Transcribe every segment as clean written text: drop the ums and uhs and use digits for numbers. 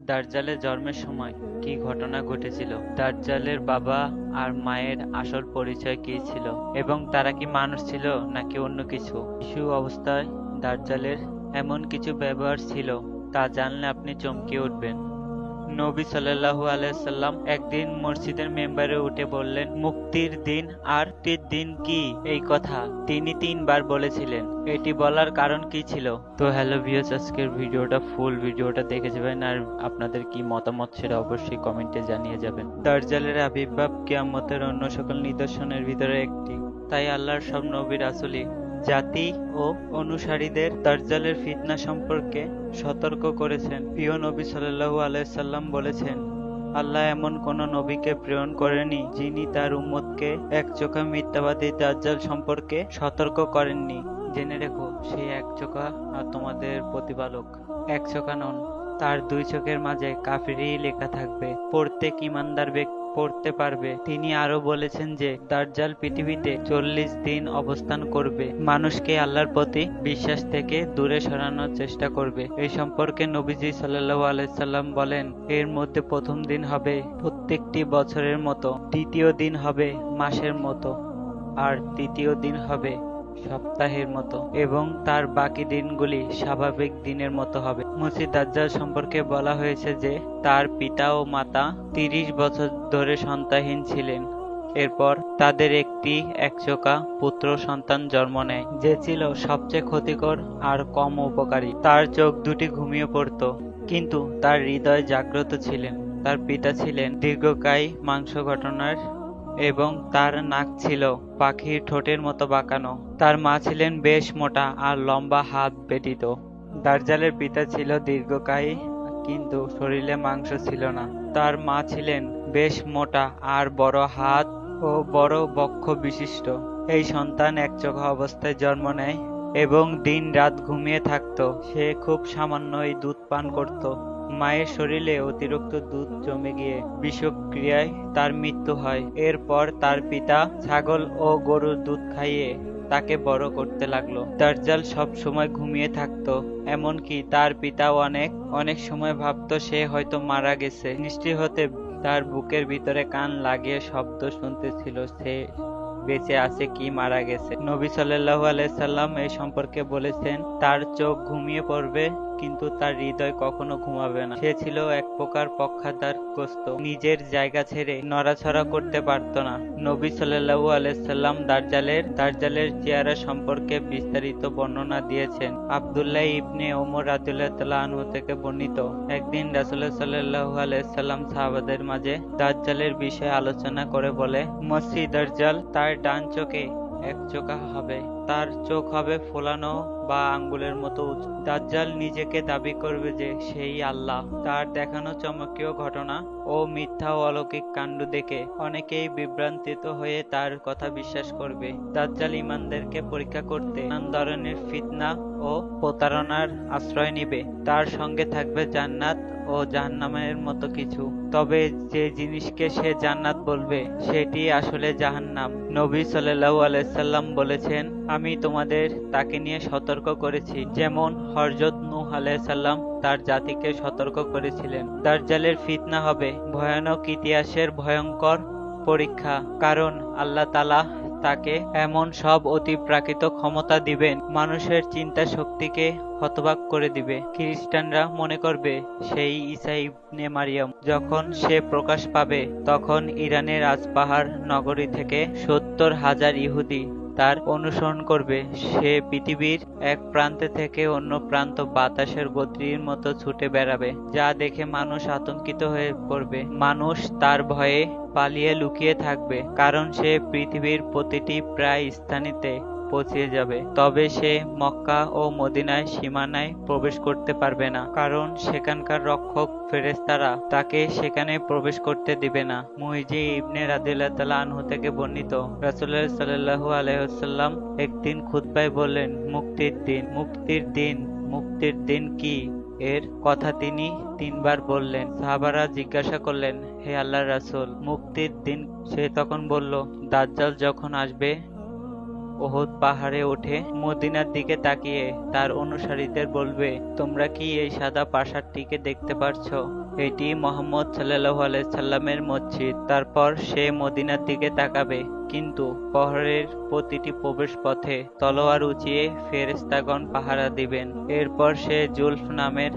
দাজ্জালের জন্মের সময় কি ঘটনা ঘটেছিল, দাজ্জালের বাবা আর মায়ের আসল পরিচয় কি ছিল এবং তারা কি মানুষ ছিল নাকি অন্য কিছু। শিশু অবস্থায় দাজ্জালের এমন কিছু ব্যবহার ছিল তা জানলে আপনি চমকে উঠবেন। নবী সাল্লাল্লাহু আলাইহি সাল্লাম একদিন মসজিদের মেম্বারে উঠে বললেন, মুক্তির দিন আর মুক্তির দিন কি, এই কথা তিনি 3বার বলেছিলেন। এটি বলার কারণ কি ছিল? তো হ্যালো ভিউয়ার্স, আজকের ফুল ভিডিওটা দেখে যাবেন আর আপনাদের কি মতামত সেটা অবশ্যই কমেন্টে জানিয়ে যাবেন। দাজ্জালের আবির্ভাব কিয়ামতের অন্য সকল নিদর্শনের ভিতরে একটি। তাই আল্লাহর সব নবী রাসূলই জাতি ও অনুসারীদের দাজ্জালের ফিতনা সম্পর্কে সতর্ক করেছেন। প্রিয় নবী সাল্লাল্লাহু আলাইহি সাল্লাম বলেছেন, আল্লাহ এমন কোন নবীকে প্রেরণ করেনি যিনি তার উম্মতকে একচোখা মিথ্যাবাদী দাজ্জাল সম্পর্কে সতর্ক করেননি। জেনে রেখো, সেই একচোখা তোমাদের প্রতিপালক একচোখা নন, তার 2 চোখের মাঝে কাফিরই লেখা থাকবে। প্রত্যেক ঈমানদার ব্যক্তি পড়তে পারবে। তিনি আরো বলেছেন যে দাজ্জাল পৃথিবীতে 40 দিন অবস্থান করবে, মানুষকে আল্লাহর প্রতি বিশ্বাস থেকে দূরে সরানোর চেষ্টা করবে। এই সম্পর্কে নবীজি সাল্লাল্লাহু আলাইহি সাল্লাম বলেন, এর মধ্যে প্রথম দিন হবে প্রত্যেকটি বছরের মতো, দ্বিতীয় দিন হবে মাসের মতো, আর তৃতীয় দিন হবে সপ্তাহের মতো, এবং তার বাকি দিনগুলি স্বাভাবিক দিনের মতো হবে। মসিহ দাজ্জাল সম্পর্কে বলা হয়েছে যে তার পিতা ও মাতা 30 বছর ধরে সন্তানহীন ছিলেন। এরপর তাদের একটি একচোখা পুত্র সন্তান জন্ম নেয়, যে ছিল সবচেয়ে ক্ষতিকর আর কম উপকারী। তার চোখ দুটি ঘুমিয়ে পড়ত, কিন্তু তার হৃদয় জাগ্রত ছিলেন। তার পিতা ছিলেন দীর্ঘকায় মাংস গঠনের এবং তার নাক ছিল পাখির ঠোঁটের মতো বাঁকানো। তার মা ছিলেন বেশ মোটা আর লম্বা হাত ব্যতীত। দাজ্জালের পিতা ছিল দীর্ঘকায় কিন্তু শরীরে মাংস ছিল না। তার মা ছিলেন বেশ মোটা আর বড় হাত ও বড় বক্ষ বিশিষ্ট। এই সন্তান একচোখা অবস্থায় জন্ম নেয় এবং দিন রাত ঘুমিয়ে থাকত। সে খুব সামান্যই দুধ পান করত। মায়ের শরীরে অতিরিক্ত দুধ জমে গিয়ে বিষক্রিয়ায় তার মৃত্যু হয়। এরপর তার পিতা ছাগল ও গরুর দুধ খাইয়ে তাকে বড় করতে লাগলো। দাজ্জাল সব সময় ঘুমিয়ে থাকতো, এমনকি তার পিতাও অনেক সময় ভাবতো সে হয়তো মারা গেছে। নিশ্চিত হতে তার বুকের ভিতরে কান লাগিয়ে শব্দ শুনতেছিল, সে বেঁচে আছে কি মারা গেছে। নবী সাল্লাল্লাহু আলাইহি সাল্লাম এই সম্পর্কে বলেছেন, তার চোখ ঘুমিয়ে পড়বে কিন্তু তার হৃদয় কখনো ঘুমাবে না। সে ছিল এক প্রকার পক্ষাঘাতগ্রস্ত, নিজের জায়গা ছেড়ে নড়াচড়া করতে পারত না। নবী সাল্লাল্লাহু আলাইহি সাল্লাম দাজ্জালের চেহারা সম্পর্কে বিস্তারিত বর্ণনা দিয়েছেন। আব্দুল্লাহ ইবনে ওমর রাদিয়াল্লাহু তাআলা আনহু থেকে বর্ণিত, একদিন রাসূলুল্লাহ সাল্লাল্লাহু আলাইহি সাল্লাম সাহাবাদের মাঝে দাজ্জালের বিষয়ে আলোচনা করে বলে, মসিহ দাজ্জাল তার ডান চোখে একচোখা হবে, তার চোখ হবে ফোলানো বা আঙ্গুলের মতো উঁচু। দাজ্জাল নিজেকে দাবি করবে যে সেই আল্লাহ। তার দেখানো চমকীয় ঘটনা ও মিথ্যা ও অলৌকিক কাণ্ড দেখে অনেকেই বিভ্রান্তিত হয়ে তার কথা বিশ্বাস করবে। দাজ্জাল ঈমানদারকে পরীক্ষা করতে নানান ধরনের ফিতনা ও প্রতারণার আশ্রয় নিবে। তার সঙ্গে থাকবে জান্নাত ও জাহান্নামের মতো কিছু, তবে যে জিনিসকে সে জান্নাত বলবে সেটি আসলে জাহান্নাম। নবী সাল্লাল্লাহু আলাইহি সাল্লাম বলেছেন, আমি তোমাদের তাকে নিয়ে সতর্ক করেছি, যেমন হযরত নূহ আলাইহিস সালাম তার জাতিকে সতর্ক করেছিলেন। দাজ্জালের ফিতনা হবে ভয়ানক ইতিহাসের ভয়ঙ্কর পরীক্ষা, কারণ আল্লাহ তাআলা তাকে এমন সব অতিপ্রাকৃত ক্ষমতা দিবেন, মানুষের চিন্তা শক্তিকে হতবাক করে দিবে। খ্রিস্টানরা মনে করবে সেই ঈসা ইবনে মারিয়াম। যখন সে প্রকাশ পাবে তখন ইরানের আজপাহাড় নগরী থেকে 70,000 ইহুদি তার অনুসরণ করবে। সে পৃথিবীর এক প্রান্ত থেকে অন্য প্রান্ত বাতাসের গতির মতো ছুটে বেড়াবে, যা দেখে মানুষ আতঙ্কিত হয়ে পড়বে। মানুষ তার ভয়ে পালিয়ে লুকিয়ে থাকবে, কারণ সে পৃথিবীর প্রতিটি প্রায় স্থানেতে পৌঁছে যাবে। তবে সে মক্কা ও মদিনায় সীমানায় প্রবেশ করতে পারবে না, কারণ সেখানকার রক্ষক ফেরেশতারা তাকে সেখানে প্রবেশ করতে দিবে না। মুইজি ইবনে রাদিয়াল্লাহু তাআলা আনহু থেকে বর্ণিত, রাসূলুল্লাহ সাল্লাল্লাহু আলাইহি ওয়াসাল্লাম একদিন খুতবায় বললেন, মুক্তির দিন কি? এর কথা তিনি 3বার বললেন। সাহাবারা জিজ্ঞাসা করলেন, হে আল্লাহর রাসূল, মুক্তির দিন? সে তখন বলল, দাজ্জাল যখন আসবে ওহদ পাহাড়ে ওঠে মদিনার দিকে তাকিয়ে তার অনুসারীদের বলবে, তোমরা কি এই সাদা প্রাসাদটিকে দেখতে পারছো? এটি মুহাম্মদ সাল্লাল্লাহু আলাইহি সাল্লামের মসজিদ। তারপর সে মদিনার দিকে তাকাবে, কিন্তু পাহাড়ের প্রতিটি প্রবেশ পথে তলোয়ার উঁচিয়ে ফেরেশতাগণ পাহারা দিবেন। এরপর সে জুলফ নামের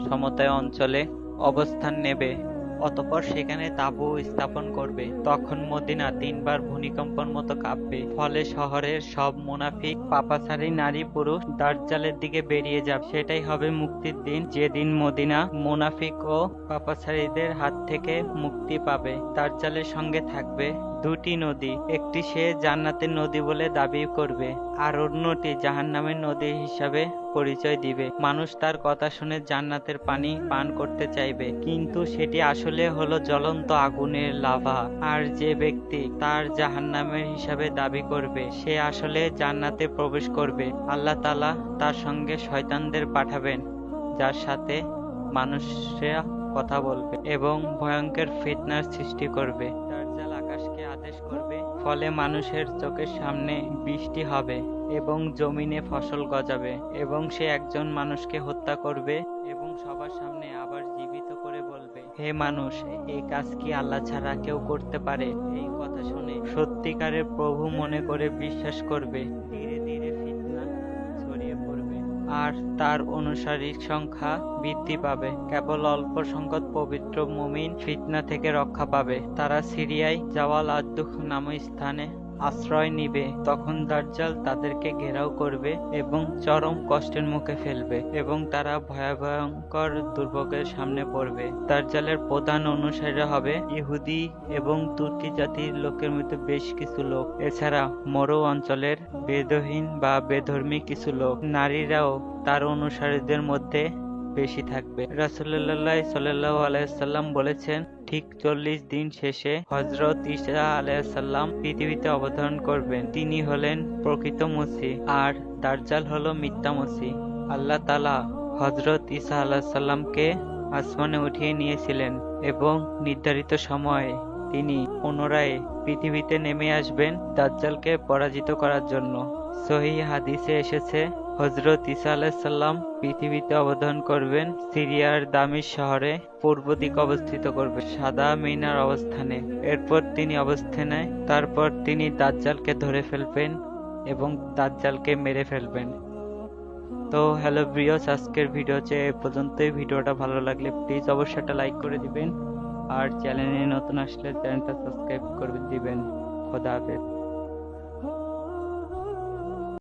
সমতল অঞ্চলে অবস্থান নেবে, অতঃপর সেখানে তাঁবু স্থাপন করবে। তখন মদিনা 3 বার ভূমিকম্পের মতো কাঁপবে, ফলে শহরের সব মুনাফিক পাপাচারী নারী পুরুষ দাজ্জালের দিকে বেরিয়ে যাবে। সেটাই হবে মুক্তির দিন, যেদিন মদিনা মুনাফিক ও পাপাচারীদের হাত থেকে মুক্তি পাবে। দাজ্জালের সঙ্গে থাকবে 2টি নদী, একটি সে জান্নাতের নদী বলে দাবি করবে, আর অন্যটি জাহান্নামের নদী হিসাবে পরিচয় দিবে। মানুষ তার কথা শুনে জান্নাতের পানি পান করতে চাইবে, কিন্তু সেটি আসলে হলো জ্বলন্ত আগুনের লাভা। আর যে ব্যক্তি তার জাহান্নামের হিসাবে দাবি করবে, সে আসলে জান্নাতে প্রবেশ করবে। আল্লাহ তাআলা তার সঙ্গে শয়তানদের পাঠাবেন, যার সাথে মানুষরা কথা বলবে এবং ভয়ঙ্কর ফিতনার সৃষ্টি করবে। দাজ্জাল আকাশকে আদেশ করবে, ফলে মানুষের চোখের সামনে বৃষ্টি হবে এবং জমিনে ফসল গজাবে, এবং সে একজন মানুষকে হত্যা করবে এবং সবার সামনে আবার জীবিত করে বলবে, হে মানুষ, এই কাজ কি আল্লাহ ছাড়া কেউ করতে পারে? এই কথা শুনে সত্যিকারের প্রভু মনে করে বিশ্বাস করবে। ধীরে ধীরে ফিতনা ছড়িয়ে পড়বে আর তার অনুসারীর সংখ্যা বৃদ্ধি পাবে। কেবল অল্প সংখ্যক পবিত্র মুমিন ফিতনা থেকে রক্ষা পাবে। তারা সিরিয়ায় জাওয়াল আদ-দুখ নামক স্থানে আশ্রয় নিবে। তখন দাজ্জাল তাদেরকে ঘেরাও করবে এবং চরম কষ্টের মুখে ফেলবে, এবং তারা ভয়াবহঙ্কর দুর্ভোগের সামনে পড়বে। দাজ্জালের প্রধান অনুসারীরা হবে ইহুদি এবং তুর্কি জাতির লোকের মধ্যে বেশ কিছু লোক, এছাড়া মরু অঞ্চলের বেদহীন বা বেধর্মী কিছু লোক। নারীরাও তার অনুসারীদের মধ্যে বেশি থাকবে। রাসূলুল্লাহ সাল্লাল্লাহু আলাইহি সাল্লাম বলেছেন, ঠিক 40 দিন শেষে হযরত ঈসা আলাইহিস সালাম পৃথিবীতে অবতরণ করবেন। তিনি হলেন প্রকৃত মসিহ আর দাজ্জাল হলো মিথ্যা মসিহ। আল্লাহ তাআলা হযরত ঈসা আলাইহিস সালামকে আসমানে উঠিয়ে নিয়েছিলেন এবং নির্ধারিত সময়ে তিনি পুনরায় পৃথিবীতে নেমে আসবেন দাজ্জালকে পরাজিত করার জন্য। সহিহ হাদিসে এসেছে, হযরত ঈসা আলাইহিস সালাম পৃথিবীতে অবতরণ করবেন সিরিয়ার দামিশ শহরে পূর্ব দিকে অবস্থিত করবে, সাদা মিনার অবস্থানে। এরপর তিনি অবস্থানে, তারপর তিনি দাজ্জালকে ধরে ফেলবেন এবং দাজ্জালকে মেরে ফেলবেন। তো হ্যালো ভিউয়ার্স, আজকের ভিডিও হচ্ছে এ পর্যন্তই। ভিডিওটা ভালো লাগলে প্লিজ অবশ্যই একটা লাইক করে দিবেন, আর চ্যানেলে নতুন আসলে চ্যানেলটা সাবস্ক্রাইব করে দিবেন। খোদা হাফেজ।